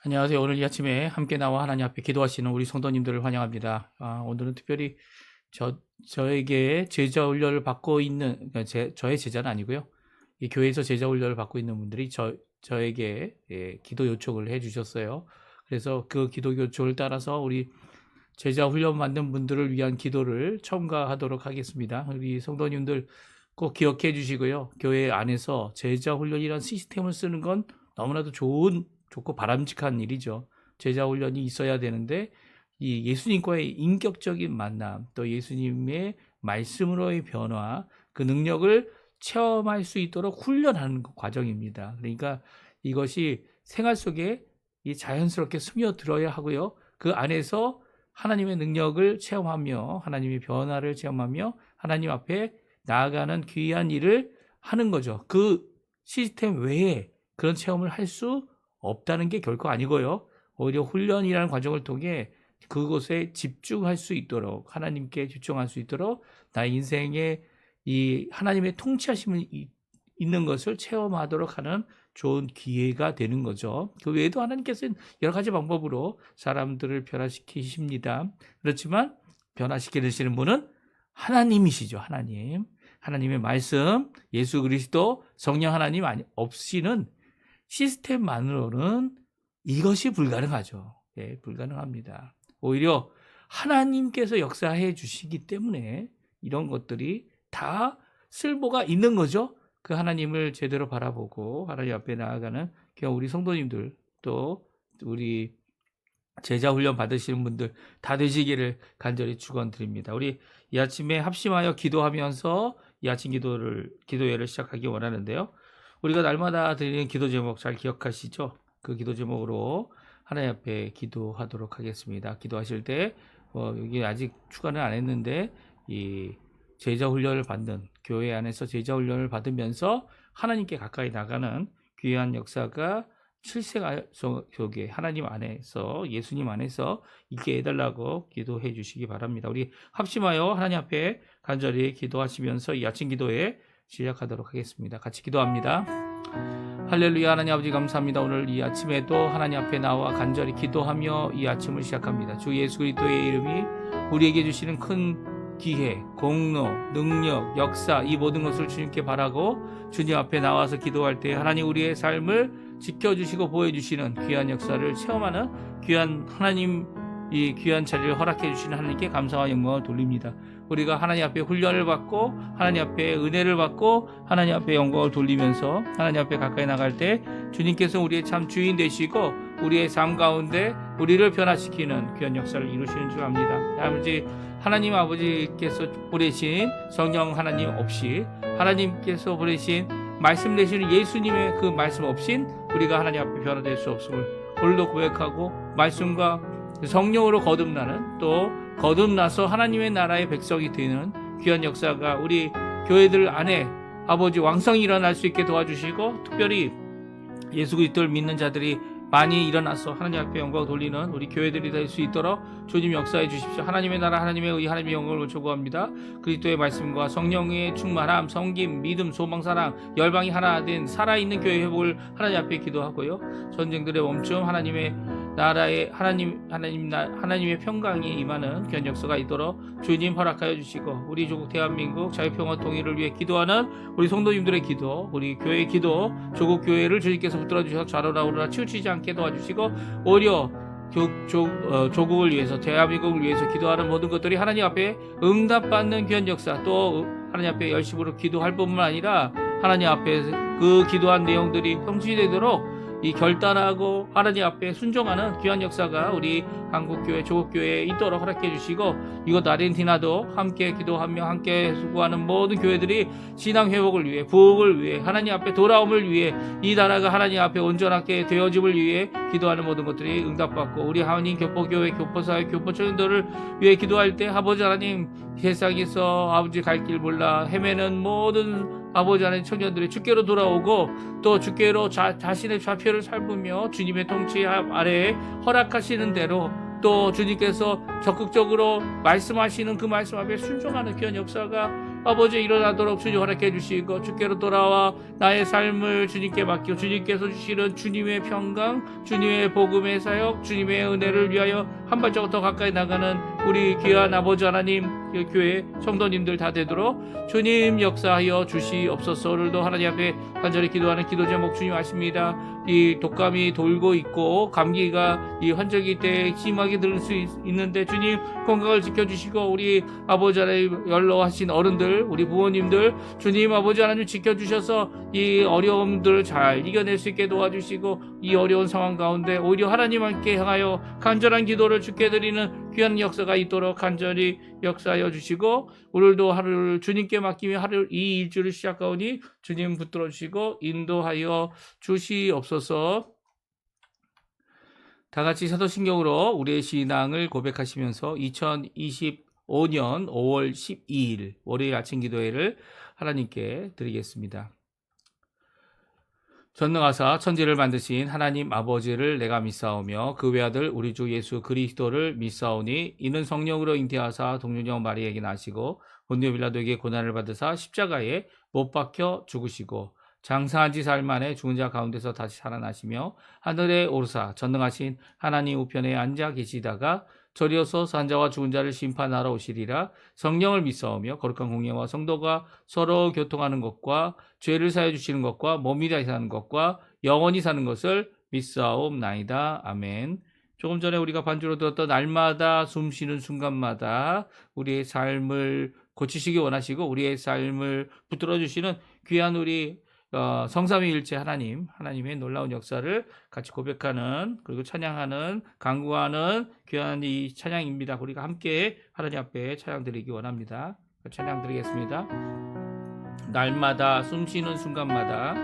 안녕하세요. 오늘 이 아침에 함께 나와 하나님 앞에 기도하시는 우리 성도님들을 환영합니다. 오늘은 특별히 저에게 제자 훈련을 받고 있는, 그러니까 저의 제자는 아니고요. 이 교회에서 제자 훈련을 받고 있는 분들이 저에게 기도 요청을 해 주셨어요. 그래서 그 기도 요청을 따라서 우리 제자 훈련 받는 분들을 위한 기도를 첨가하도록 하겠습니다. 우리 성도님들 꼭 기억해 주시고요. 교회 안에서 제자 훈련이라는 시스템을 쓰는 건 너무나도 좋고 바람직한 일이죠. 제자 훈련이 있어야 되는데 이 예수님과의 인격적인 만남, 또 예수님의 말씀으로의 변화, 그 능력을 체험할 수 있도록 훈련하는 과정입니다. 그러니까 이것이 생활 속에 자연스럽게 스며들어야 하고요. 그 안에서 하나님의 능력을 체험하며 하나님의 변화를 체험하며 하나님 앞에 나아가는 귀한 일을 하는 거죠. 그 시스템 외에 그런 체험을 할 수 없다는 게 결코 아니고요. 오히려 훈련이라는 과정을 통해 그곳에 집중할 수 있도록, 하나님께 집중할 수 있도록 나의 인생에 이 하나님의 통치하심이 있는 것을 체험하도록 하는 좋은 기회가 되는 거죠. 그 외에도 하나님께서는 여러 가지 방법으로 사람들을 변화시키십니다. 그렇지만 변화시키시는 분은 하나님이시죠. 하나님의 말씀, 예수 그리스도, 성령 하나님 없이는 시스템만으로는 이것이 불가능하죠. 불가능합니다. 오히려 하나님께서 역사해 주시기 때문에 이런 것들이 다 쓸모가 있는 거죠. 그 하나님을 제대로 바라보고 하나님 앞에 나아가는 우리 성도님들, 또 우리 제자 훈련 받으시는 분들 다 되시기를 간절히 축원드립니다. 우리 이 아침에 합심하여 기도하면서 이 아침 기도회를 시작하기 원하는데요. 우리가 날마다 드리는 기도 제목 잘 기억하시죠? 그 기도 제목으로 하나님 앞에 기도하도록 하겠습니다. 기도하실 때 여기 아직 추가는 안 했는데 이 제자 훈련을 받는, 교회 안에서 제자 훈련을 받으면서 하나님께 가까이 나가는 귀한 역사가 실세가 속에 하나님 안에서, 예수님 안에서 있게 해달라고 기도해 주시기 바랍니다. 우리 합심하여 하나님 앞에 간절히 기도하시면서 이 아침 기도에 시작하도록 하겠습니다. 같이 기도합니다. 할렐루야. 하나님 아버지 감사합니다. 오늘 이 아침에도 하나님 앞에 나와 간절히 기도하며 이 아침을 시작합니다. 주 예수 그리스도의 이름이 우리에게 주시는 큰 기회, 공로, 능력, 역사, 이 모든 것을 주님께 바라고 주님 앞에 나와서 기도할 때 하나님 우리의 삶을 지켜주시고 보여주시는 귀한 역사를 체험하는 귀한 하나님, 이 귀한 자리를 허락해 주시는 하나님께 감사와 영광을 돌립니다. 우리가 하나님 앞에 훈련을 받고 하나님 앞에 은혜를 받고 하나님 앞에 영광을 돌리면서 하나님 앞에 가까이 나갈 때 주님께서 우리의 참 주인 되시고 우리의 삶 가운데 우리를 변화시키는 귀한 역사를 이루시는 줄 압니다. 아버지, 하나님 아버지께서 보내신 성령 하나님 없이, 하나님께서 보내신 말씀 되시는 예수님의 그 말씀 없인 우리가 하나님 앞에 변화될 수 없음을 오늘도 고백하고 말씀과 성령으로 거듭나는, 또 거듭나서 하나님의 나라의 백성이 되는 귀한 역사가 우리 교회들 안에 아버지 왕성히 일어날 수 있게 도와주시고, 특별히 예수 그리스도를 믿는 자들이 많이 일어나서 하나님 앞에 영광을 돌리는 우리 교회들이 될 수 있도록 주님 역사해 주십시오. 하나님의 나라, 하나님의 의, 하나님의 영광을 초구합니다. 그리스도의 말씀과 성령의 충만함, 성김, 믿음, 소망, 사랑, 열방이 하나 된 살아있는 교회 회복을 하나님 앞에 기도하고요. 전쟁들의 멈춤, 하나님의 나라의 하나님의 평강이 임하는 귀한 역사가 있도록 주님 허락하여 주시고, 우리 조국 대한민국 자유평화 통일을 위해 기도하는 우리 성도님들의 기도, 우리 교회의 기도, 조국 교회를 주님께서 붙들어 주셔서 좌로나우로나 치우치지 않게 도와주시고, 오히려 조국을 위해서, 대한민국을 위해서 기도하는 모든 것들이 하나님 앞에 응답받는 귀한 역사, 또 하나님 앞에 열심으로 기도할 뿐만 아니라 하나님 앞에 그 기도한 내용들이 성취되도록 이 결단하고 하나님 앞에 순종하는 귀한 역사가 우리 한국교회, 조국교회에 있도록 허락해 주시고, 이곳 아르헨티나도 함께 기도하며 함께 수고하는 모든 교회들이 신앙 회복을 위해, 부흥을 위해, 하나님 앞에 돌아옴을 위해, 이 나라가 하나님 앞에 온전하게 되어짐을 위해 기도하는 모든 것들이 응답받고, 우리 하나님 교포교회, 교포사회, 교포청년들을 위해 기도할 때 아버지 하나님, 세상에서 아버지 갈 길 몰라 헤매는 모든 아버지 하나님 청년들이 주께로 돌아오고, 또 주께로 자신의 좌표를 살피며 주님의 통치 아래에 허락하시는 대로, 또 주님께서 적극적으로 말씀하시는 그 말씀 앞에 순종하는 귀한 역사가 아버지 일어나도록 주님 허락해 주시고 주께로 돌아와 나의 삶을 주님께 맡기고 주님께서 주시는 주님의 평강, 주님의 복음의 사역, 주님의 은혜를 위하여 한 발자국 더 가까이 나가는 우리 귀한 아버지 하나님, 교회 성도님들 다 되도록 주님 역사하여 주시옵소서. 오늘도 하나님 앞에 간절히 기도하는 기도 제목 주님 아십니다. 이 독감이 돌고 있고 감기가 이 환절기 때 심하게 들을 수 있는데 주님 건강을 지켜주시고 우리 아버지 하나님 연로하신 어른들 우리 부모님들 주님 아버지 하나님 지켜주셔서 이 어려움들 잘 이겨낼 수 있게 도와주시고 이 어려운 상황 가운데 오히려 하나님 함께 향하여 간절한 기도를 주께 드리는 귀한 역사가 있도록 간절히 역사하여 주시고 오늘도 하루를 주님께 맡기며 하루 이 일주를 시작하오니 주님 붙들어 주시고 인도하여 주시옵소서. 다 같이 사도신경으로 우리의 신앙을 고백하시면서 2025년 5월 12일 월요일 아침 기도회를 하나님께 드리겠습니다. 전능하사 천지를 만드신 하나님 아버지를 내가 믿사오며 그 외아들 우리 주 예수 그리스도를 믿사오니 이는 성령으로 잉태하사 동유령 마리아에게 나시고 본디오 빌라도에게 고난을 받으사 십자가에 못 박혀 죽으시고 장사한 지 사흘 만에 죽은 자 가운데서 다시 살아나시며 하늘에 오르사 전능하신 하나님 우편에 앉아 계시다가 저리어서 산자와 죽은 자를 심판하러 오시리라. 성령을 믿사오며 거룩한 공예와 성도가 서로 교통하는 것과 죄를 사해 주시는 것과 몸이 다시 사는 것과 영원히 사는 것을 믿사옵나이다. 아멘. 조금 전에 우리가 반주로 들었던 날마다 숨쉬는 순간마다 우리의 삶을 고치시기 원하시고 우리의 삶을 붙들어 주시는 귀한 우리 성삼위일체 하나님의 놀라운 역사를 같이 고백하는 그리고 찬양하는 간구하는 귀한 이 찬양입니다. 우리가 함께 하나님 앞에 찬양 드리기 원합니다. 찬양 드리겠습니다. 날마다 숨쉬는 순간마다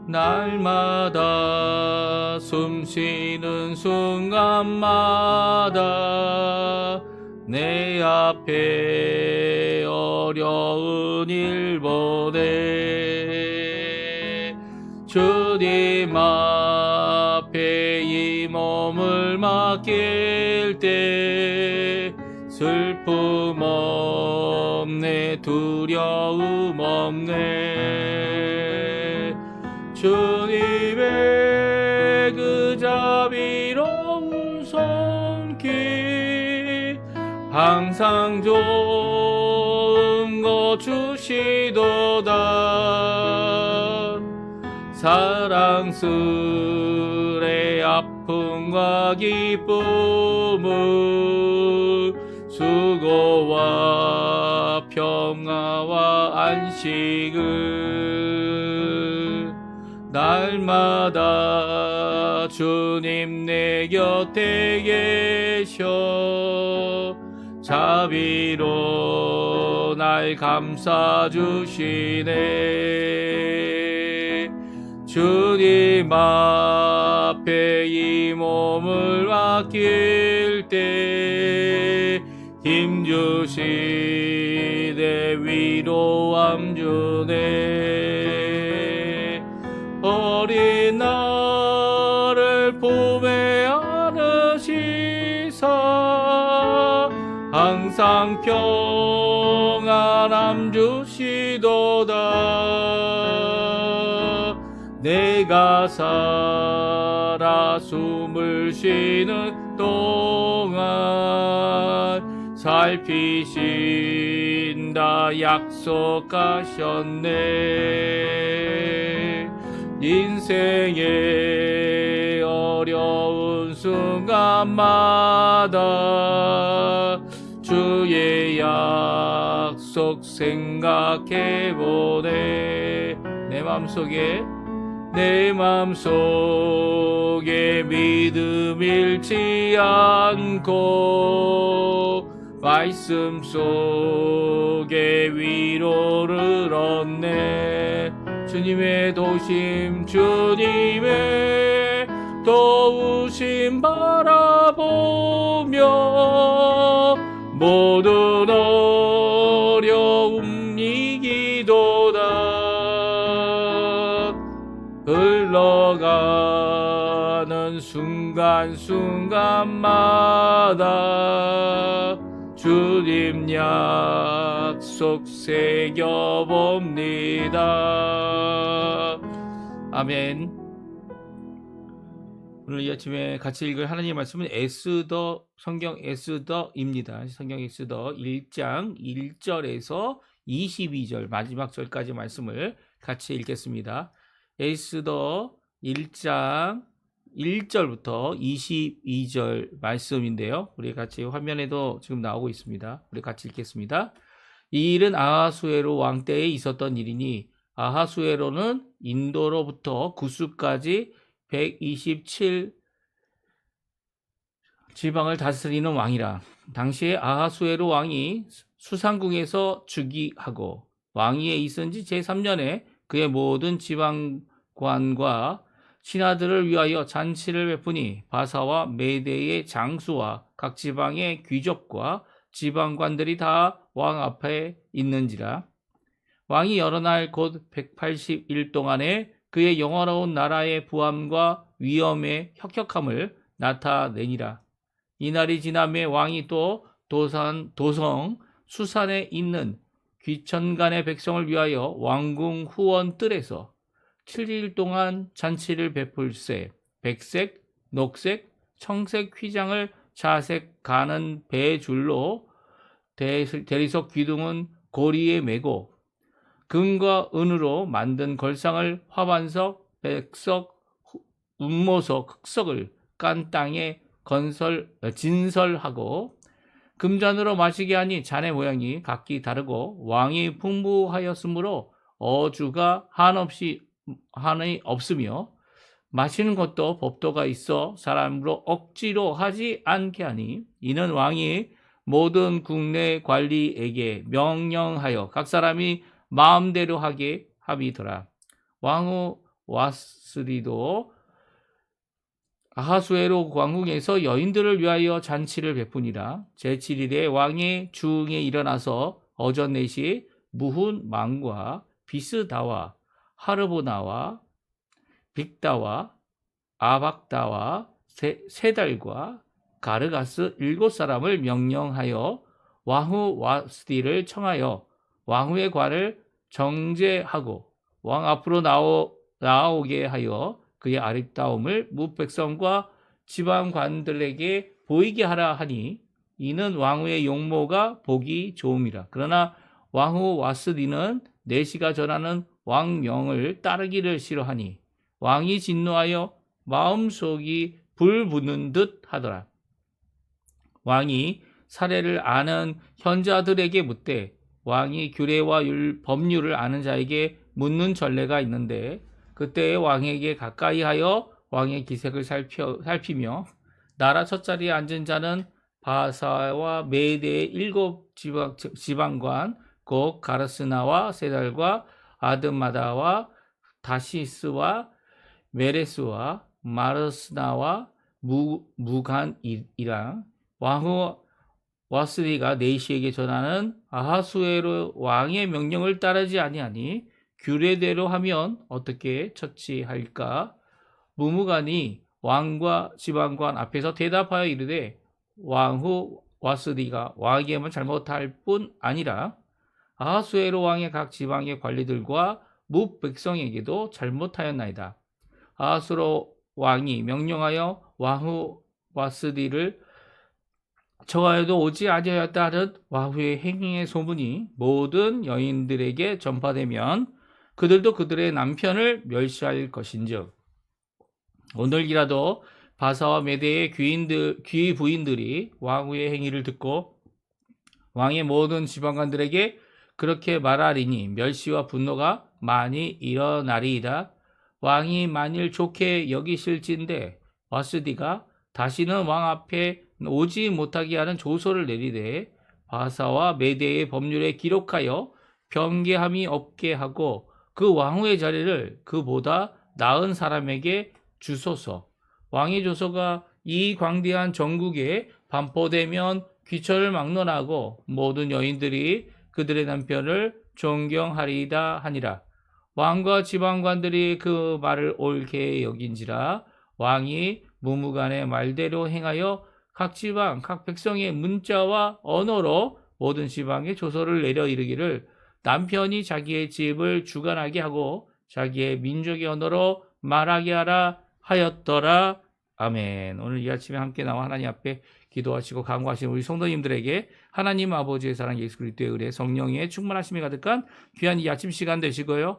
날마다 숨쉬는 순간마다 내 앞에 어려운 일 보내 주님 앞에 이 몸을 맡길 때 슬픔 없네 두려움 없네 주님의 그 자비로운 손길 항상 좋은 것 주시도다 사랑스레 아픔과 기쁨을 수고와 평화와 안식을 날마다 주님 내 곁에 계셔 자비로 날 감싸주시네 주님 앞에 이 몸을 맡길 때 힘주시네 위로함 주네 어린 나를 품에 안으시사 항상 평안함 주시도다 내가 살아 숨을 쉬는 동안 살피신다 약속하셨네 인생의 어려운 순간마다 주의 약속 생각해보네 내 맘속에 믿음 잃지 않고 말씀 속에 위로를 얻네 주님의 도우심 주님의 도우심 바라보며 모든 어려움 이기도다 흘러가는 순간순간마다 주님 약속 새겨봅니다. 아멘. 오늘 이 아침에 같이 읽을 하나님의 말씀은 성경 에스더입니다. 성경 에스더 1장 1절에서 22절 마지막 절까지 말씀을 같이 읽겠습니다. 에스더 1장 1절부터 22절 말씀인데요. 우리 같이 화면에도 지금 나오고 있습니다. 우리 같이 읽겠습니다. 이 일은 아하수에로 왕 때에 있었던 일이니 아하수에로는 인도로부터 구스까지 127 지방을 다스리는 왕이라. 당시에 아하수에로 왕이 수상궁에서 즉위하고 왕위에 있은 지 제3년에 그의 모든 지방관과 신하들을 위하여 잔치를 베푸니 바사와 메대의 장수와 각 지방의 귀족과 지방관들이 다 왕 앞에 있는지라. 왕이 여러 날 곧 180일 동안에 그의 영화로운 나라의 부함과 위엄의 혁혁함을 나타내니라. 이날이 지남에 왕이 또 도성 수산에 있는 귀천간의 백성을 위하여 왕궁 후원 뜰에서 7일 동안 잔치를 베풀세 백색, 녹색, 청색 휘장을 자색 가는 배줄로 대리석 기둥은 고리에 메고 금과 은으로 만든 걸상을 화반석, 백석, 운모석, 흑석을 깐 땅에 진설하고 금잔으로 마시게 하니 잔의 모양이 각기 다르고 왕이 풍부하였으므로 어주가 한이 없으며 마시는 것도 법도가 있어 사람으로 억지로 하지 않게 하니 이는 왕이 모든 국내 관리에게 명령하여 각 사람이 마음대로 하게 합이더라. 왕후 와스리도 아하수에로 왕궁에서 여인들을 위하여 잔치를 베푸니라. 제7일에 왕의 중에 일어나서 어전 4시 무훈망과 비스다와 하르보나와 빅다와 아박다와 세달과 가르가스 7사람을 명령하여 왕후 와스디를 청하여 왕후의 관을 정제하고 왕 앞으로 나오게 하여 그의 아름다움을 무백성과 지방관들에게 보이게 하라 하니 이는 왕후의 용모가 보기 좋음이라. 그러나 왕후 와스디는 내시가 전하는 왕명을 따르기를 싫어하니 왕이 진노하여 마음속이 불붙는 듯 하더라. 왕이 사례를 아는 현자들에게 묻되 왕이 규례와 법률을 아는 자에게 묻는 전례가 있는데 그때 왕에게 가까이 하여 왕의 기색을 살피며 나라 첫자리에 앉은 자는 바사와 메대의 7 지방관 곧 가르스나와 세달과 아드마다와 다시스와 메레스와 마르스나와 무간이라. 왕후 와스리가 네시에게 전하는 아하수에로 왕의 명령을 따르지 아니하니 규례대로 하면 어떻게 처치할까? 무무간이 왕과 지방관 앞에서 대답하여 이르되 왕후 와스리가 왕에게만 잘못할 뿐 아니라 아하수에로 왕의 각 지방의 관리들과 무백성에게도 잘못하였나이다. 아하수에로 왕이 명령하여 왕후 와스리를 청하여도 오지 아니하였다 하는 왕후의 행위의 소문이 모든 여인들에게 전파되면 그들도 그들의 남편을 멸시할 것인즉 오늘이라도 바사와 메대의 귀 부인들이 왕후의 행위를 듣고 왕의 모든 지방관들에게 그렇게 말하리니 멸시와 분노가 많이 일어나리이다. 왕이 만일 좋게 여기실진데 와스디가 다시는 왕 앞에 오지 못하게 하는 조서를 내리되 바사와 메대의 법률에 기록하여 변개함이 없게 하고 그 왕후의 자리를 그보다 나은 사람에게 주소서. 왕의 조서가 이 광대한 전국에 반포되면 귀천을 막론하고 모든 여인들이 그들의 남편을 존경하리이다 하니라. 왕과 지방관들이 그 말을 옳게 여긴지라 왕이 무무간의 말대로 행하여 각 지방 각 백성의 문자와 언어로 모든 지방에 조서를 내려 이르기를 남편이 자기의 집을 주관하게 하고 자기의 민족의 언어로 말하게 하라 하였더라. 아멘. 오늘 이 아침에 함께 나와 하나님 앞에 기도하시고 간구하시는 우리 성도님들에게 하나님 아버지의 사랑 예수 그리스도의 은혜 성령의 충만하심이 가득한 귀한 이 아침 시간 되시고요.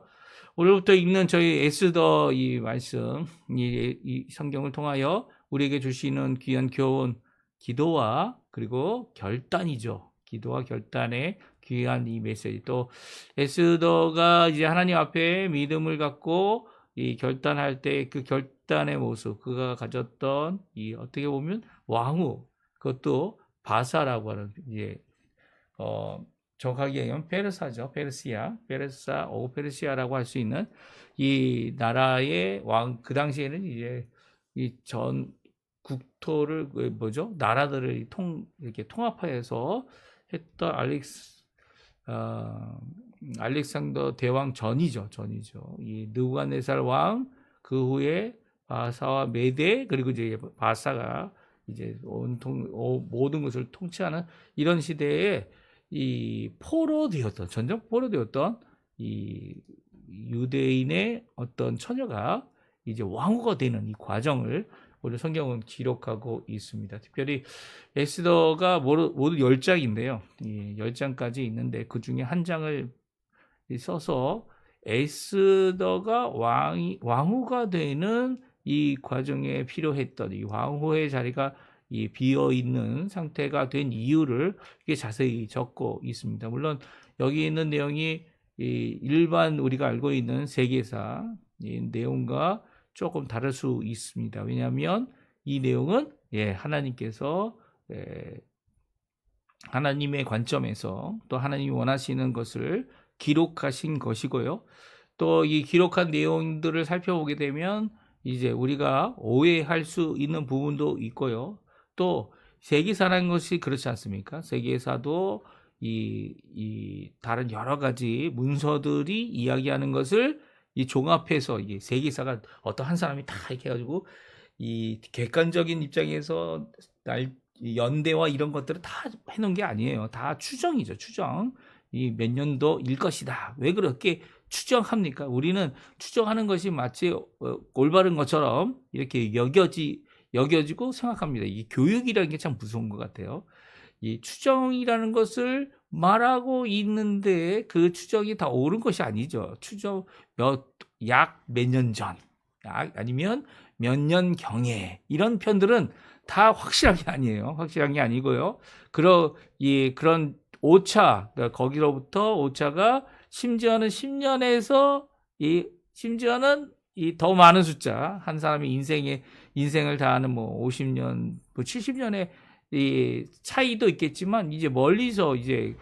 오늘부터 읽는 저희 에스더 이 말씀, 이 성경을 통하여 우리에게 주시는 귀한 교훈, 기도와 그리고 결단이죠. 기도와 결단의 귀한 이 메시지. 또 에스더가 이제 하나님 앞에 믿음을 갖고 이 결단할 때 그 결단의 모습, 그가 가졌던 이 어떻게 보면 왕후, 그것도 바사라고 하는 이제 정확하게 얘기하면 페르사죠. 페르시아라고 할 수 있는 이 나라의 왕, 그 당시에는 이제 이 전 국토를 나라들을 이렇게 통합하여서 했던 알렉산더 대왕 전이죠. 이 느부갓네살 왕, 그 후에 바사와 메데, 그리고 이제 바사가 이제 모든 것을 통치하는 이런 시대에 이 전적 포로되었던 이 유대인의 어떤 처녀가 이제 왕후가 되는 이 과정을 오늘 성경은 기록하고 있습니다. 특별히 에스더가 모두 10장인데요. 이 10장까지 있는데 그 중에 한 장을 써서 에스더가 왕후가 되는 이 과정에 필요했던 이 왕후의 자리가 이 비어 있는 상태가 된 이유를 이게 자세히 적고 있습니다. 물론 여기 있는 내용이 이 일반 우리가 알고 있는 세계사 이 내용과 조금 다를 수 있습니다. 왜냐하면 이 내용은 하나님께서 하나님의 관점에서 또 하나님이 원하시는 것을 기록하신 것이고요. 또 이 기록한 내용들을 살펴보게 되면 이제 우리가 오해할 수 있는 부분도 있고요. 또 세계사라는 것이 그렇지 않습니까? 세계사도 이 다른 여러 가지 문서들이 이야기하는 것을 이 종합해서 이게 세계사가 어떤 한 사람이 다 이렇게 해가지고 이 객관적인 입장에서 연대와 이런 것들을 다 해놓은 게 아니에요. 다 추정이죠. 추정. 이 몇 년도일 것이다. 왜 그렇게 추정합니까? 우리는 추정하는 것이 마치 올바른 것처럼 이렇게 여겨지고 생각합니다. 이 교육이라는 게 참 무서운 것 같아요. 이 추정이라는 것을 말하고 있는데 그 추정이 다 옳은 것이 아니죠. 추정 약 몇 년 전, 아니면 몇 년 경에 이런 편들은 다 확실한 게 아니에요. 확실한 게 아니고요. 그런 오차, 그러니까 거기로부터 오차가 심지어는 10년에서 심지어는 더 많은 숫자, 한 사람의 인생을 다하는 50년, 70년의 이 차이도 있겠지만 이제 멀리서 이제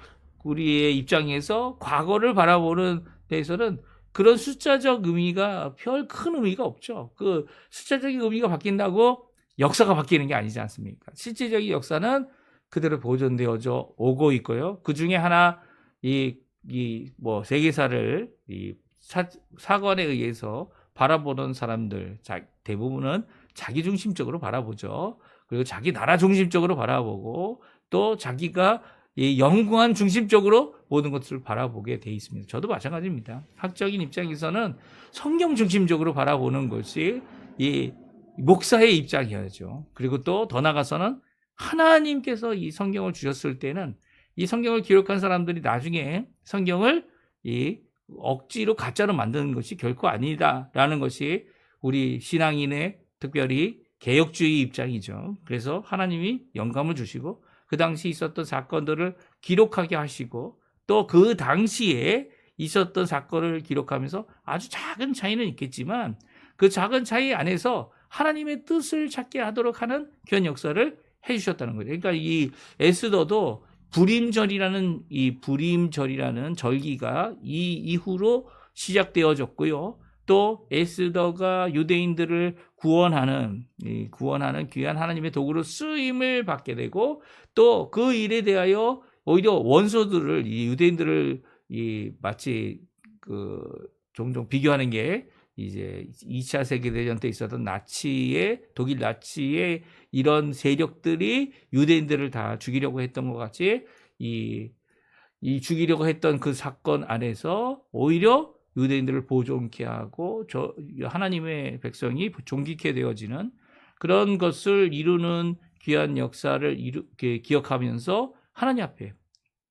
우리의 입장에서 과거를 바라보는 데에서는 그런 숫자적 의미가 별 큰 의미가 없죠. 그 숫자적인 의미가 바뀐다고 역사가 바뀌는 게 아니지 않습니까? 실질적인 역사는 그대로 보존되어져 오고 있고요. 그 중에 하나 세계사를 사관에 의해서 바라보는 사람들 대부분은 자기 중심적으로 바라보죠. 그리고 자기 나라 중심적으로 바라보고 또 자기가 영구한 중심적으로 모든 것을 바라보게 돼 있습니다. 저도 마찬가지입니다. 학적인 입장에서는 성경 중심적으로 바라보는 것이 이 목사의 입장이었죠. 그리고 또 더 나아가서는 하나님께서 이 성경을 주셨을 때는 이 성경을 기록한 사람들이 나중에 성경을 억지로 가짜로 만드는 것이 결코 아니다라는 것이 우리 신앙인의 특별히 개혁주의 입장이죠. 그래서 하나님이 영감을 주시고 그 당시 있었던 사건들을 기록하게 하시고 또 그 당시에 있었던 사건을 기록하면서 아주 작은 차이는 있겠지만 그 작은 차이 안에서 하나님의 뜻을 찾게 하도록 하는 귀한 역사를 해주셨다는 거죠. 그러니까 이 에스더도 불임절이라는 절기가 이 이후로 시작되어졌고요. 또 에스더가 유대인들을 구원하는 귀한 하나님의 도구로 쓰임을 받게 되고 또 그 일에 대하여 오히려 원수들을 유대인들을 마치 종종 비교하는 게 이제 2차 세계대전 때 있었던 독일 나치의 이런 세력들이 유대인들을 다 죽이려고 했던 것 같이 이 죽이려고 했던 그 사건 안에서 오히려 유대인들을 보존케 하고 하나님의 백성이 존귀케 되어지는 그런 것을 이루는 귀한 역사를 기억하면서 하나님 앞에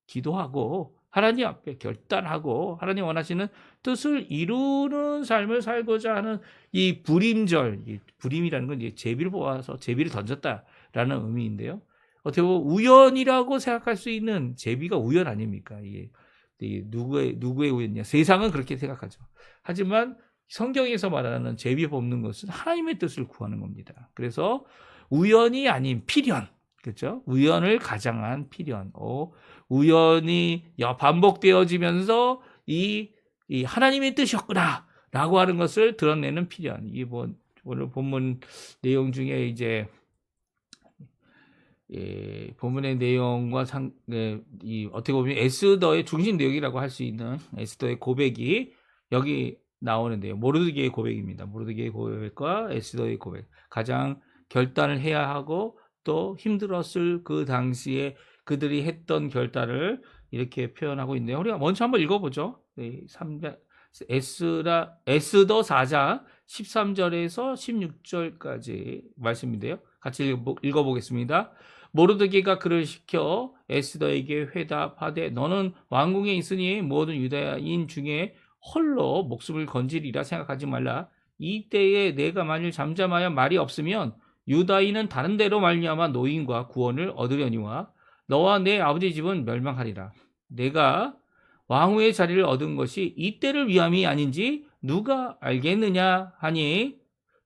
기도하고 하나님 앞에 결단하고 하나님 원하시는 뜻을 이루는 삶을 살고자 하는 이 부림절, 부림이라는 건 이제 제비를 보아서 제비를 던졌다라는 의미인데요. 어떻게 보면 우연이라고 생각할 수 있는 제비가 우연 아닙니까? 이게 누구의 우연이냐? 세상은 그렇게 생각하죠. 하지만 성경에서 말하는 제비 뽑는 것은 하나님의 뜻을 구하는 겁니다. 그래서 우연이 아닌 필연, 그렇죠? 우연을 가장한 필연, 우연이 반복되어지면서 이 하나님의 뜻이었구나라고 하는 것을 드러내는 필연. 오늘 본문 내용 중에 이제 본문의 내용과 어떻게 보면 에스더의 중심 내용이라고 할 수 있는 에스더의 고백이 여기 나오는데요. 모르드게의 고백입니다. 모르드게의 고백과 에스더의 고백. 가장 결단을 해야 하고 또 힘들었을 그 당시에 그들이 했던 결단을 이렇게 표현하고 있는데요. 우리가 먼저 한번 읽어보죠. 에스더 4장 13절에서 16절까지 말씀인데요. 같이 읽어보겠습니다. 모르드게가 그를 시켜 에스더에게 회답하되 너는 왕궁에 있으니 모든 유다인 중에 홀로 목숨을 건지리라 생각하지 말라. 이때에 내가 만일 잠잠하여 말이 없으면 유다인은 다른 데로 말미암아 노임과 구원을 얻으려니와 너와 내 아버지 집은 멸망하리라. 내가 왕후의 자리를 얻은 것이 이때를 위함이 아닌지 누가 알겠느냐 하니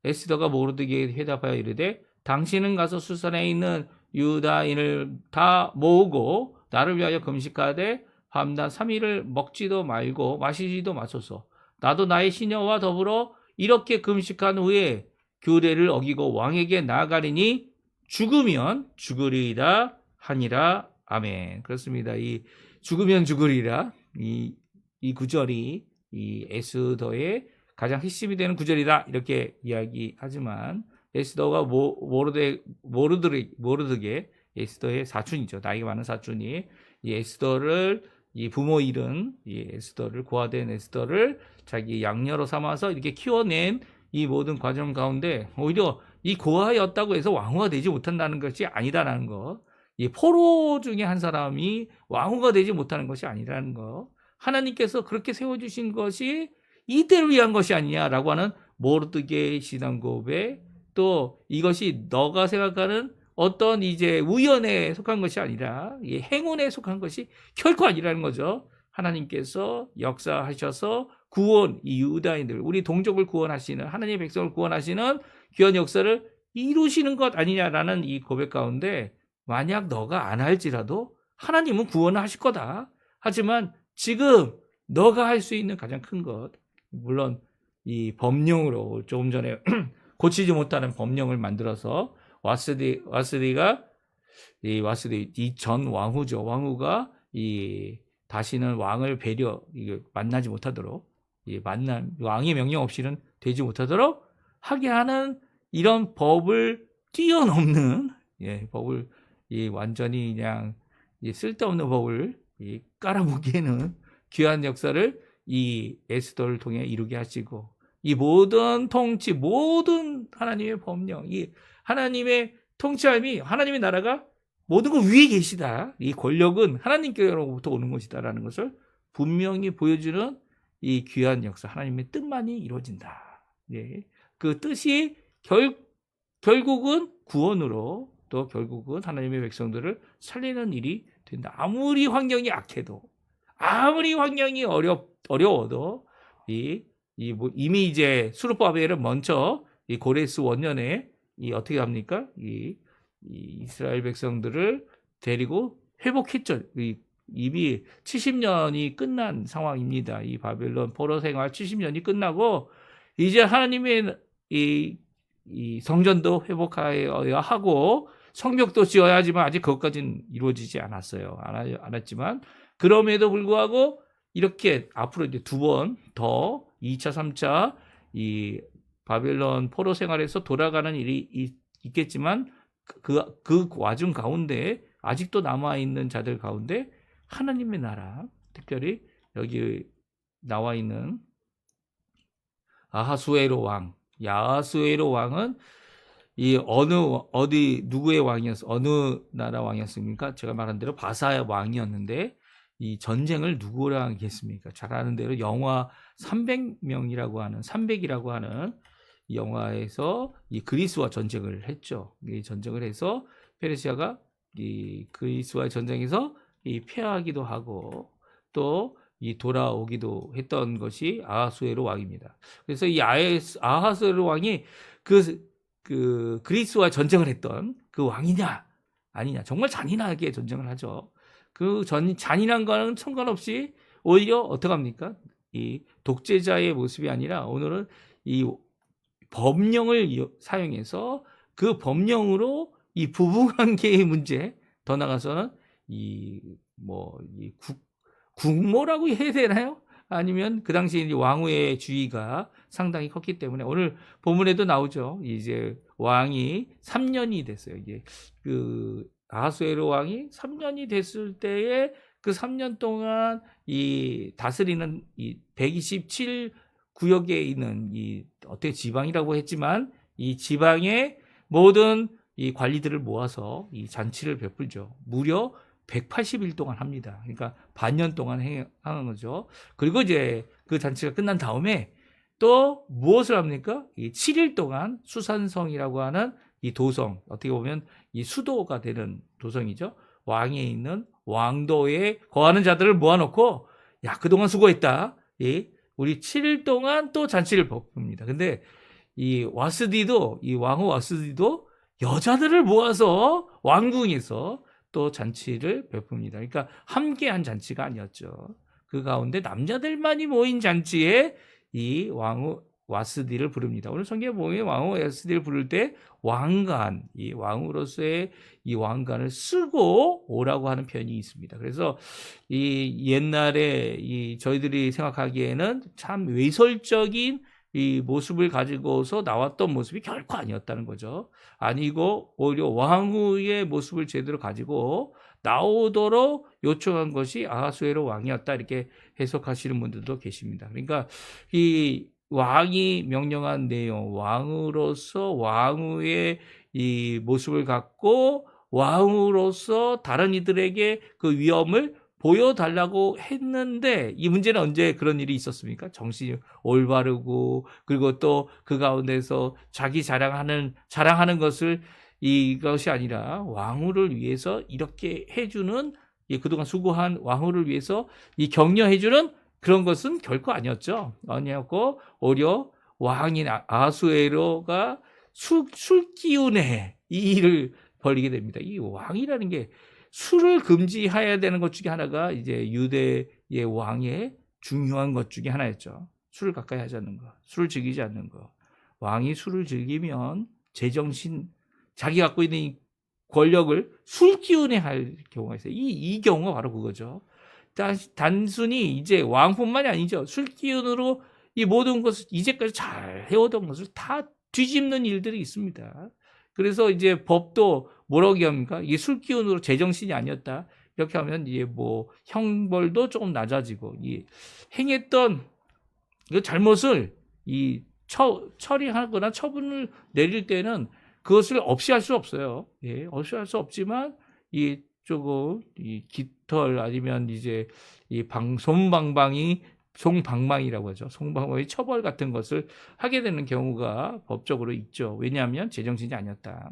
에스더가 모르드게에게 회답하여 이르되 당신은 가서 수산에 있는 유다인을 다 모으고 나를 위하여 금식하되 밤낮 3일을 먹지도 말고 마시지도 마소서. 나도 나의 시녀와 더불어 이렇게 금식한 후에 규례를 어기고 왕에게 나아가리니 죽으면 죽으리라 하니라. 아멘. 그렇습니다. 이 죽으면 죽으리라 이 구절이 이 에스더의 가장 핵심이 되는 구절이다 이렇게 이야기하지만 에스더가 모르드게 에스더의 사촌이죠. 나이가 많은 사촌이 이 에스더를 이 부모 잃은 이 에스더를 고아된 에스더를 자기 양녀로 삼아서 이렇게 키워낸 이 모든 과정 가운데 오히려 이 고아였다고 해서 왕후가 되지 못한다는 것이 아니다라는 것. 이 포로 중에 한 사람이 왕후가 되지 못하는 것이 아니라는 것. 하나님께서 그렇게 세워주신 것이 이때를 위한 것이 아니냐라고 하는 모르드게의 신앙 고백. 또 이것이 너가 생각하는 어떤 이제 우연에 속한 것이 아니라 이 행운에 속한 것이 결코 아니라는 거죠. 하나님께서 역사하셔서 구원, 이 유다인들, 우리 동족을 구원하시는 하나님의 백성을 구원하시는 귀한 역사를 이루시는 것 아니냐라는 이 고백 가운데 만약 너가 안 할지라도 하나님은 구원을 하실 거다. 하지만 지금 너가 할 수 있는 가장 큰 것, 물론 이 법령으로 조금 전에 고치지 못하는 법령을 만들어서 와스디가 이 전 왕후죠. 왕후가 이 다시는 왕을 만나지 못하도록 왕의 명령 없이는 되지 못하도록 하게 하는 이런 법을 뛰어넘는 법을 완전히 그냥 쓸데없는 법을 깔아뭉개는 귀한 역사를 이 에스더를 통해 이루게 하시고 이 모든 통치, 모든 하나님의 법령, 이 하나님의 통치함이 하나님의 나라가 모든 것 위에 계시다. 이 권력은 하나님께로부터 오는 것이다라는 것을 분명히 보여주는 이 귀한 역사, 하나님의 뜻만이 이루어진다. 그 뜻이 결국은 구원으로 또 결국은 하나님의 백성들을 살리는 일이 된다. 아무리 환경이 악해도, 아무리 환경이 어려워도 이미 이제 수르바벨은 먼저 이 고레스 원년에 어떻게 합니까? 이 이스라엘 백성들을 데리고 회복했죠. 이미 70년이 끝난 상황입니다. 이 바벨론 포로 생활 70년이 끝나고 이제 하나님의 이 성전도 회복하여야 하고 성벽도 지어야 하지만 아직 그것까지는 이루어지지 않았어요. 않았지만 그럼에도 불구하고 이렇게 앞으로 이제 두 번 더 2차, 3차 이 바벨론 포로 생활에서 돌아가는 일이 있겠지만 그 와중 가운데 아직도 남아있는 자들 가운데 하나님의 나라, 특별히 여기 나와 있는 아하수에로 왕, 야하수에로 왕은 이 누구의 왕이었어? 어느 나라 왕이었습니까? 제가 말한 대로 바사의 왕이었는데 이 전쟁을 누구랑 했습니까? 잘 아는 대로 영화 300이라고 하는 이 영화에서 이 그리스와 전쟁을 했죠. 이 전쟁을 해서 페르시아가 이 그리스와의 전쟁에서 이 패하기도 하고 또 이 돌아오기도 했던 것이 아하수에로 왕입니다. 그래서 이 아하수에로 왕이 그 그리스와 전쟁을 했던 그 왕이냐 아니냐, 정말 잔인하게 전쟁을 하죠. 그 잔인한 거는 상관없이 오히려 어떻게 합니까? 이 독재자의 모습이 아니라 오늘은 이 법령을 사용해서 그 법령으로 이 부부관계의 문제, 더 나가서는 이 국모라고 해야 되나요? 아니면 그 당시 왕후의 주의가 상당히 컸기 때문에 오늘 본문에도 나오죠. 이제 왕이 3년이 됐어요. 이게 그 아하수에로 왕이 3년이 됐을 때에 그 3년 동안 이 다스리는 이 127 구역에 있는 이 어떻게 지방이라고 했지만 이 지방의 모든 이 관리들을 모아서 이 잔치를 베풀죠. 무려 180일 동안 합니다. 그러니까 반년 동안 하는 거죠. 그리고 이제 그 잔치가 끝난 다음에 또 무엇을 합니까? 이 7일 동안 수산성이라고 하는 이 도성, 어떻게 보면 이 수도가 되는 도성이죠. 왕에 있는 왕도에 거하는 자들을 모아놓고, 야, 그동안 수고했다. 우리 7일 동안 또 잔치를 베풉니다. 근데 이 왕후 와스디도 여자들을 모아서 왕궁에서 또 잔치를 베풉니다. 그러니까 함께한 잔치가 아니었죠. 그 가운데 남자들만이 모인 잔치에 이 왕후 와스디를 부릅니다. 오늘 성경에 보면 왕후 와스디를 부를 때 왕관, 이 왕으로서의 이 왕관을 쓰고 오라고 하는 표현이 있습니다. 그래서 이 옛날에 저희들이 생각하기에는 참 외설적인 이 모습을 가지고서 나왔던 모습이 결코 아니었다는 거죠. 아니고 오히려 왕후의 모습을 제대로 가지고 나오도록 요청한 것이 아하수에로 왕이었다, 이렇게 해석하시는 분들도 계십니다. 그러니까 이 왕이 명령한 내용, 왕으로서 왕후의 이 모습을 갖고 왕으로서 다른 이들에게 그 위엄을 보여달라고 했는데, 이 문제는 언제 그런 일이 있었습니까? 정신이 올바르고, 그리고 또 그 가운데서 자기 자랑하는 것을, 이것이 아니라 왕후를 위해서 이렇게 해주는, 그동안 수고한 왕후를 위해서 이 격려해주는 그런 것은 결코 아니었죠. 아니었고, 오히려 왕인 아하수에로가 술 기운에 이 일을 벌이게 됩니다. 이 왕이라는 게 술을 금지해야 되는 것 중에 하나가 이제 유대의 왕의 중요한 것 중에 하나였죠. 술을 가까이 하지 않는 것, 술을 즐기지 않는 것. 왕이 술을 즐기면 제정신, 자기 갖고 있는 이 권력을 술 기운에 할 경우가 있어요. 이 경우가 바로 그거죠. 단순히 이제 왕뿐만이 아니죠. 술 기운으로 이 모든 것을 이제까지 잘 해오던 것을 다 뒤집는 일들이 있습니다. 그래서 이제 법도 뭐라고 합니까? 이게 술 기운으로 제정신이 아니었다, 이렇게 하면 이제 형벌도 조금 낮아지고, 행했던 그 잘못을 처리하거나 처분을 내릴 때는 그것을 없이 할 수 없어요. 없이 할 수 없지만 조금 깃털, 아니면 이제 송방망이라고 하죠. 송방망이 처벌 같은 것을 하게 되는 경우가 법적으로 있죠. 왜냐하면 제정신이 아니었다.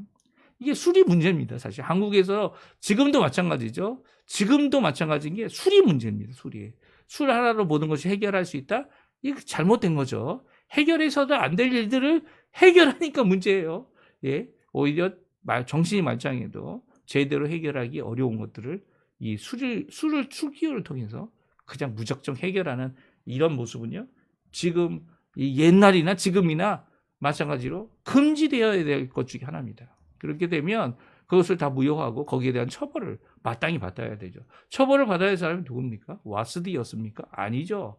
이게 술이 문제입니다. 사실 한국에서 지금도 마찬가지죠. 지금도 마찬가지인 게 술이 문제입니다. 술 하나로 모든 것이 해결할 수 있다? 이게 잘못된 거죠. 해결해서도 안 될 일들을 해결하니까 문제예요. 오히려 정신이 말짱해도 제대로 해결하기 어려운 것들을 술 기운을 통해서 그냥 무작정 해결하는 이런 모습은요, 지금 옛날이나 지금이나 마찬가지로 금지되어야 될 것 중에 하나입니다. 그렇게 되면 그것을 다 무효하고 거기에 대한 처벌을 마땅히 받아야 되죠. 처벌을 받아야 할 사람이 누굽니까? 와스디였습니까? 아니죠.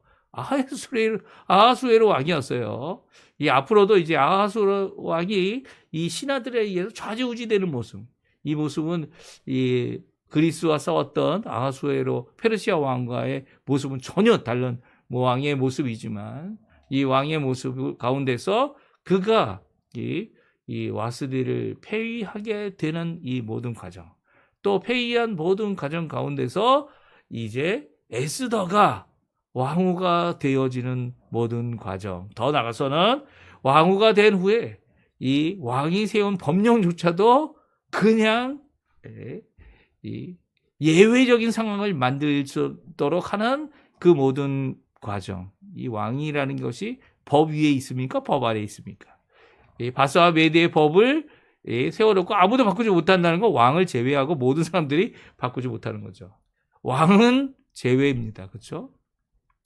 아하수에로 왕이었어요. 이 앞으로도 이제 아하수에로 왕이 이 신하들에 의해서 좌지우지되는 모습. 이 모습은 이 그리스와 싸웠던 아하수에로 페르시아 왕과의 모습은 전혀 다른 왕의 모습이지만 이 왕의 모습 가운데서 그가 이 와스디를 폐위하게 되는 이 모든 과정, 또 폐위한 모든 과정 가운데서 이제 에스더가 왕후가 되어지는 모든 과정, 더 나아가서는 왕후가 된 후에 이 왕이 세운 법령조차도 그냥 이 예외적인 상황을 만들도록 하는 그 모든 과정, 이 왕이라는 것이 법 위에 있습니까? 법 아래에 있습니까? 이 바스와 메대의 법을 세워놓고 아무도 바꾸지 못한다는 거, 왕을 제외하고 모든 사람들이 바꾸지 못하는 거죠. 왕은 제외입니다. 그렇죠?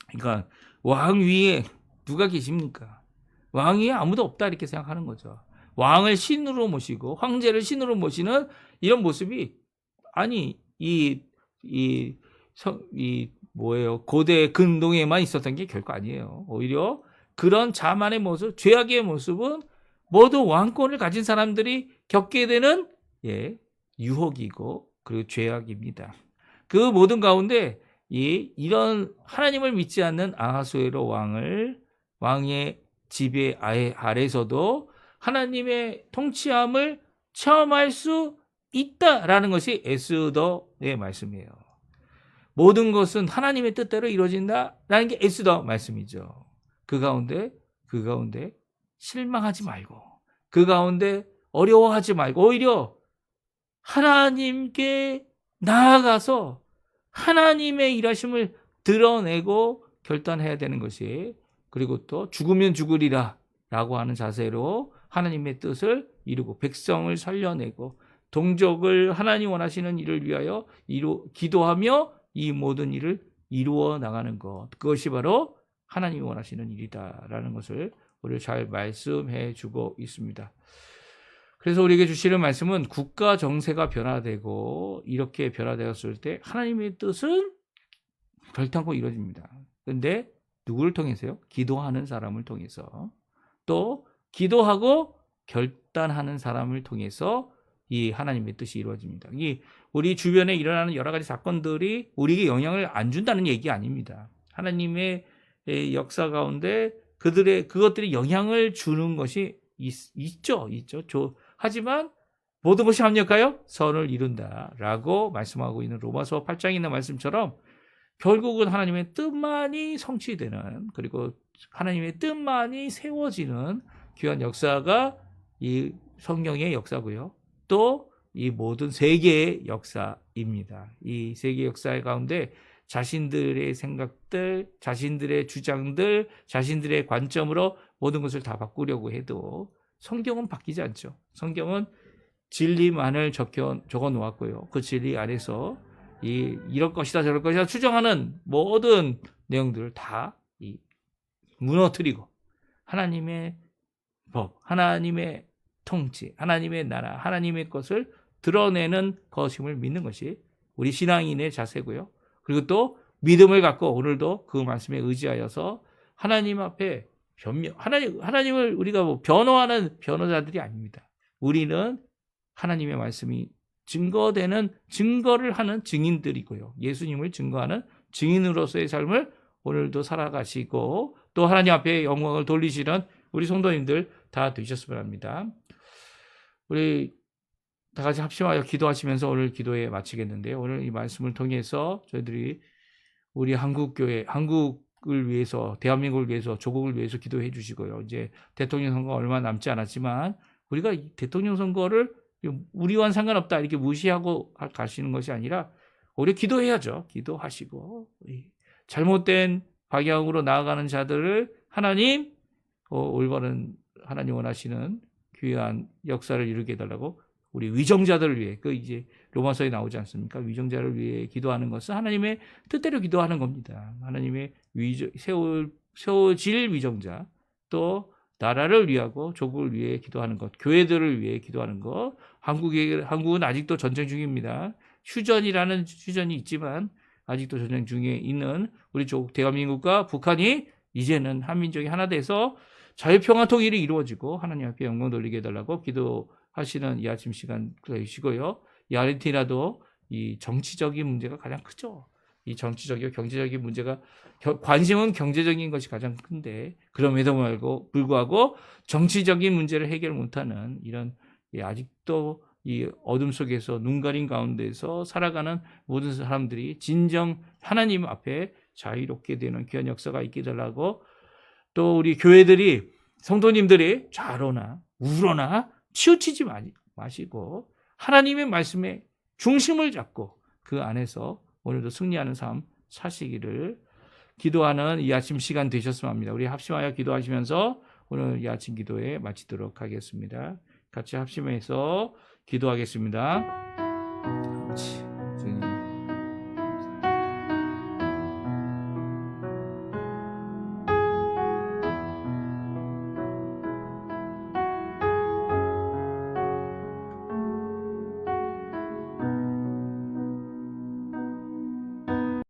그러니까 왕 위에 누가 계십니까? 왕 위에 아무도 없다 이렇게 생각하는 거죠. 왕을 신으로 모시고 황제를 신으로 모시는 이런 모습이 아니 뭐예요? 고대 근동에만 있었던 게 결코 아니에요. 오히려 그런 자만의 모습, 죄악의 모습은 모두 왕권을 가진 사람들이 겪게 되는 유혹이고 그리고 죄악입니다. 그 모든 가운데 이런 하나님을 믿지 않는 아하수에로 왕의 지배 아래서도 하나님의 통치함을 체험할 수 있다라는 것이 에스더의 말씀이에요. 모든 것은 하나님의 뜻대로 이루어진다라는 게 에스더 말씀이죠. 그 가운데 실망하지 말고, 그 가운데 어려워하지 말고, 오히려 하나님께 나아가서 하나님의 일하심을 드러내고 결단해야 되는 것이, 그리고 또 죽으면 죽으리라 라고 하는 자세로 하나님의 뜻을 이루고 백성을 살려내고 동족을 하나님 원하시는 일을 위하여 기도하며 이 모든 일을 이루어 나가는 것, 그것이 바로 하나님이 원하시는 일이다라는 것을 우리 잘 말씀해 주고 있습니다. 그래서 우리에게 주시는 말씀은 국가 정세가 변화되고 이렇게 변화되었을 때 하나님의 뜻은 결단코 이루어집니다. 그런데 누구를 통해서요? 기도하는 사람을 통해서, 또 기도하고 결단하는 사람을 통해서 이 하나님의 뜻이 이루어집니다. 우리 주변에 일어나는 여러 가지 사건들이 우리에게 영향을 안 준다는 얘기 아닙니다. 하나님의 역사 가운데 그것들이 영향을 주는 것이 있죠. 하지만 모든 것이 합력하여 선을 이룬다라고 말씀하고 있는 로마서 8장에 있는 말씀처럼 결국은 하나님의 뜻만이 성취되는, 그리고 하나님의 뜻만이 세워지는 귀한 역사가 이 성경의 역사고요. 또 이 모든 세계의 역사입니다. 이 세계 역사 가운데 자신들의 생각들, 자신들의 주장들, 자신들의 관점으로 모든 것을 다 바꾸려고 해도 성경은 바뀌지 않죠. 성경은 진리만을 적어 놓았고요. 그 진리 안에서 이럴 것이다 저럴 것이다 추정하는 모든 내용들을 다 무너뜨리고 하나님의 법, 하나님의 통치, 하나님의 나라, 하나님의 것을 드러내는 것임을 믿는 것이 우리 신앙인의 자세고요. 그리고 또 믿음을 갖고 오늘도 그 말씀에 의지하여서 하나님 앞에 하나님을 우리가 변호하는 변호자들이 아닙니다. 우리는 하나님의 말씀이 증거를 하는 증인들이고요. 예수님을 증거하는 증인으로서의 삶을 오늘도 살아가시고 또 하나님 앞에 영광을 돌리시는 우리 성도님들 다 되셨으면 합니다. 우리 다 같이 합심하여 기도하시면서 오늘 기도에 마치겠는데요. 오늘 이 말씀을 통해서 저희들이 우리 한국교회, 한국을 위해서, 대한민국을 위해서, 조국을 위해서 기도해 주시고요. 이제 대통령 선거 얼마 남지 않았지만 우리가 대통령 선거를 우리와는 상관없다 이렇게 무시하고 가시는 것이 아니라 오히려 기도해야죠. 기도하시고 잘못된 방향으로 나아가는 자들을 하나님 올바른 하나님 원하시는 귀한 역사를 이루게 해달라고 우리 위정자들을 위해 이제 로마서에 나오지 않습니까? 위정자를 위해 기도하는 것은 하나님의 뜻대로 기도하는 겁니다. 하나님의 세워질 위정자, 또 나라를 위하고 조국을 위해 기도하는 것, 교회들을 위해 기도하는 것. 한국은 아직도 전쟁 중입니다. 휴전이 있지만 아직도 전쟁 중에 있는 우리 쪽 대한민국과 북한이 이제는 한민족이 하나 돼서 자유평화 통일이 이루어지고 하나님 앞에 영광 돌리게 해달라고 기도하시는 이 아침 시간 되시고요. 이 아르헨티나도 이 정치적인 문제가 가장 크죠. 이 정치적이고 경제적인 문제가 관심은 경제적인 것이 가장 큰데 그럼에도 불구하고 정치적인 문제를 해결 못하는 이런 아직도 이 어둠 속에서 눈 가린 가운데서 살아가는 모든 사람들이 진정 하나님 앞에 자유롭게 되는 귀한 역사가 있게 달라고 또 우리 교회들이 성도님들이 좌로나 우로나 치우치지 마시고 하나님의 말씀에 중심을 잡고 그 안에서 오늘도 승리하는 삶 사시기를 기도하는 이 아침 시간 되셨으면 합니다. 우리 합심하여 기도하시면서 오늘 이 아침 기도에 마치도록 하겠습니다. 같이 합심해서 기도하겠습니다.